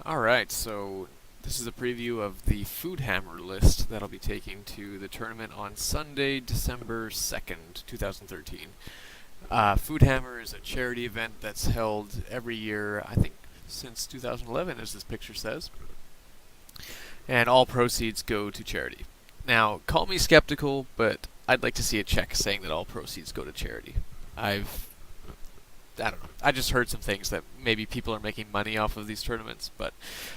Alright, so this is a preview of the Foodhammer list that I'll be taking to the tournament on Sunday, December 2nd, 2013. Foodhammer is a charity event that's held every year, I think since 2011, as this picture says, and all proceeds go to charity. Now, call me skeptical, but I'd like to see a check saying that all proceeds go to charity. I've I don't know. I just heard some things that maybe people are making money off of these tournaments, but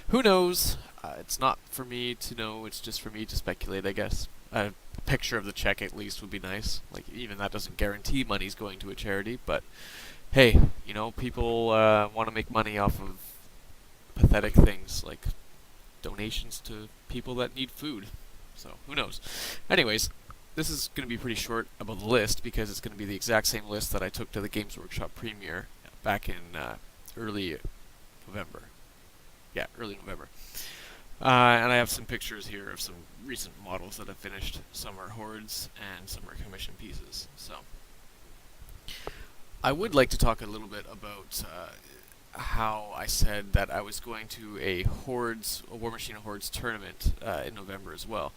who knows? It's not for me to know. It's just for me to speculate, I guess. A picture of the check at least would be nice. Like even that doesn't guarantee money's going to a charity, but hey, people want to make money off of pathetic things like donations to people that need food. So who knows? Anyways, this is going to be pretty short about the list because it's going to be the exact same list that I took to the Games Workshop premiere back in early November. Yeah, early November. And I have some pictures here of some recent models that I've finished. Some are hordes and some are commission pieces. So I would like to talk a little bit about how I said that I was going to a War Machine Hordes tournament in November as well.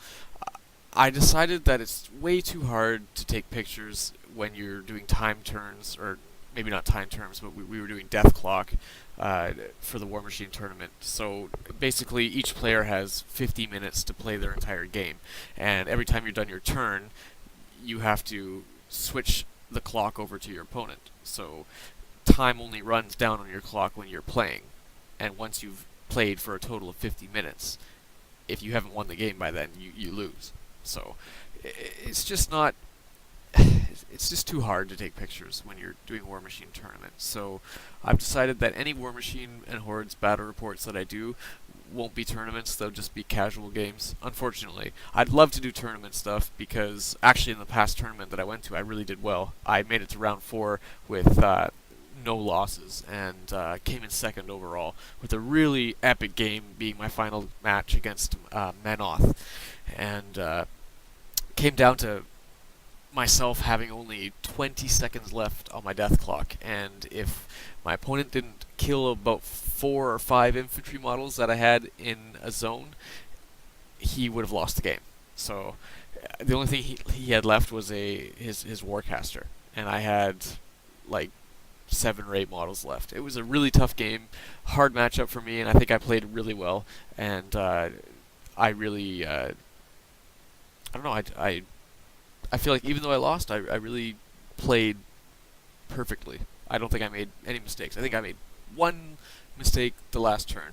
I decided that it's way too hard to take pictures when you're doing time turns, or maybe not time turns, but we were doing death clock for the War Machine tournament. So basically, each player has 50 minutes to play their entire game, and every time you're done your turn, you have to switch the clock over to your opponent. So time only runs down on your clock when you're playing, and once you've played for a total of 50 minutes, if you haven't won the game by then, you lose. So it's just not. It's just too hard to take pictures when you're doing War Machine tournaments. So I've decided that any War Machine and Hordes battle reports that I do won't be tournaments. They'll just be casual games. Unfortunately, I'd love to do tournament stuff because actually in the past tournament that I went to, I really did well. I made it to round 4 with no losses and came in second overall with a really epic game being my final match against Manoth. And came down to myself having only 20 seconds left on my death clock, and if my opponent didn't kill about 4 or 5 infantry models that I had in a zone, he would have lost the game. So the only thing he had left was his Warcaster, and I had like 7 or 8 models left. It was a really tough game, hard matchup for me, and I think I played really well, and I really I don't know. I feel like even though I lost, I really played perfectly. I don't think I made any mistakes. I think I made one mistake the last turn,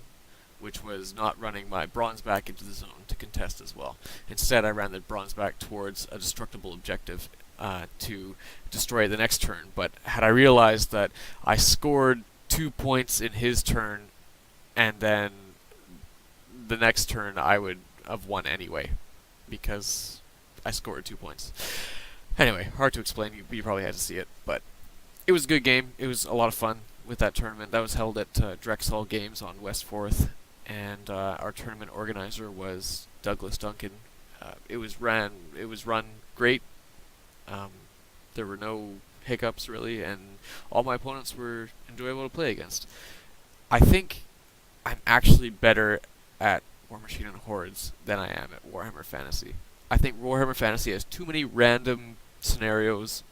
which was not running my bronze back into the zone to contest as well. Instead, I ran the bronze back towards a destructible objective to destroy it the next turn. But had I realized that I scored 2 points in his turn, and then the next turn I would have won anyway, because I scored 2 points. Anyway, hard to explain. You probably had to see it, but it was a good game. It was a lot of fun with that tournament. That was held at Drexel Games on West 4th, and our tournament organizer was Douglas Duncan. It was run great. There were no hiccups really, and all my opponents were enjoyable to play against. I think I'm actually better at War Machine and Hordes than I am at Warhammer Fantasy. I think Warhammer Fantasy has too many random scenarios,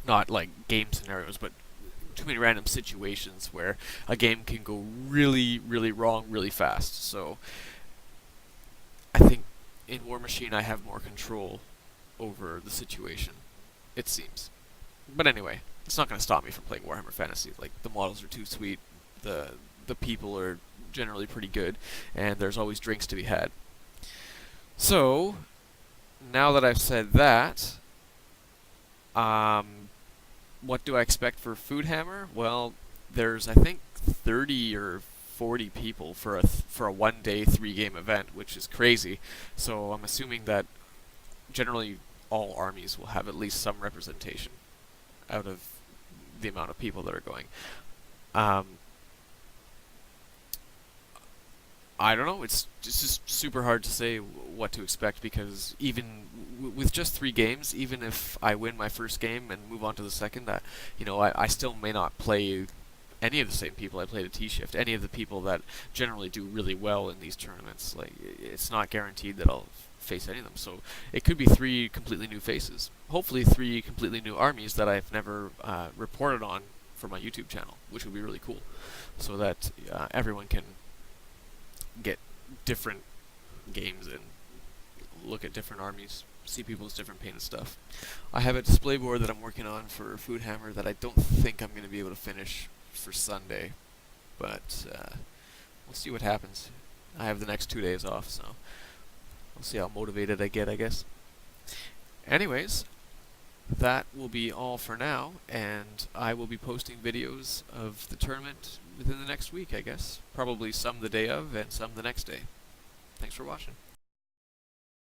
not like game scenarios, but too many random situations where a game can go really, really wrong really fast. So I think in War Machine I have more control over the situation, it seems. But anyway, it's not going to stop me from playing Warhammer Fantasy. Like, the models are too sweet, the people are generally pretty good, and there's always drinks to be had. So, now that I've said that, what do I expect for Foodhammer? Well, there's I think 30 or 40 people for a 1-day 3-game event, which is crazy. So I'm assuming that generally all armies will have at least some representation out of the amount of people that are going. Um, I don't know. It's just super hard to say what to expect because even with just 3 games, even if I win my first game and move on to the second, I still may not play any of the same people I played at T-Shift, any of the people that generally do really well in these tournaments. Like, it's not guaranteed that I'll face any of them. So it could be 3 completely new faces. Hopefully 3 completely new armies that I've never reported on for my YouTube channel, which would be really cool. So that everyone can get different games and look at different armies, see people's different painted stuff. I have a display board that I'm working on for Foodhammer that I don't think I'm going to be able to finish for Sunday, but we'll see what happens. I have the next 2 days off, so we'll see how motivated I get, I guess. Anyways, that will be all for now, and I will be posting videos of the tournament within the next week, I guess. Probably some the day of and some the next day. Thanks for watching.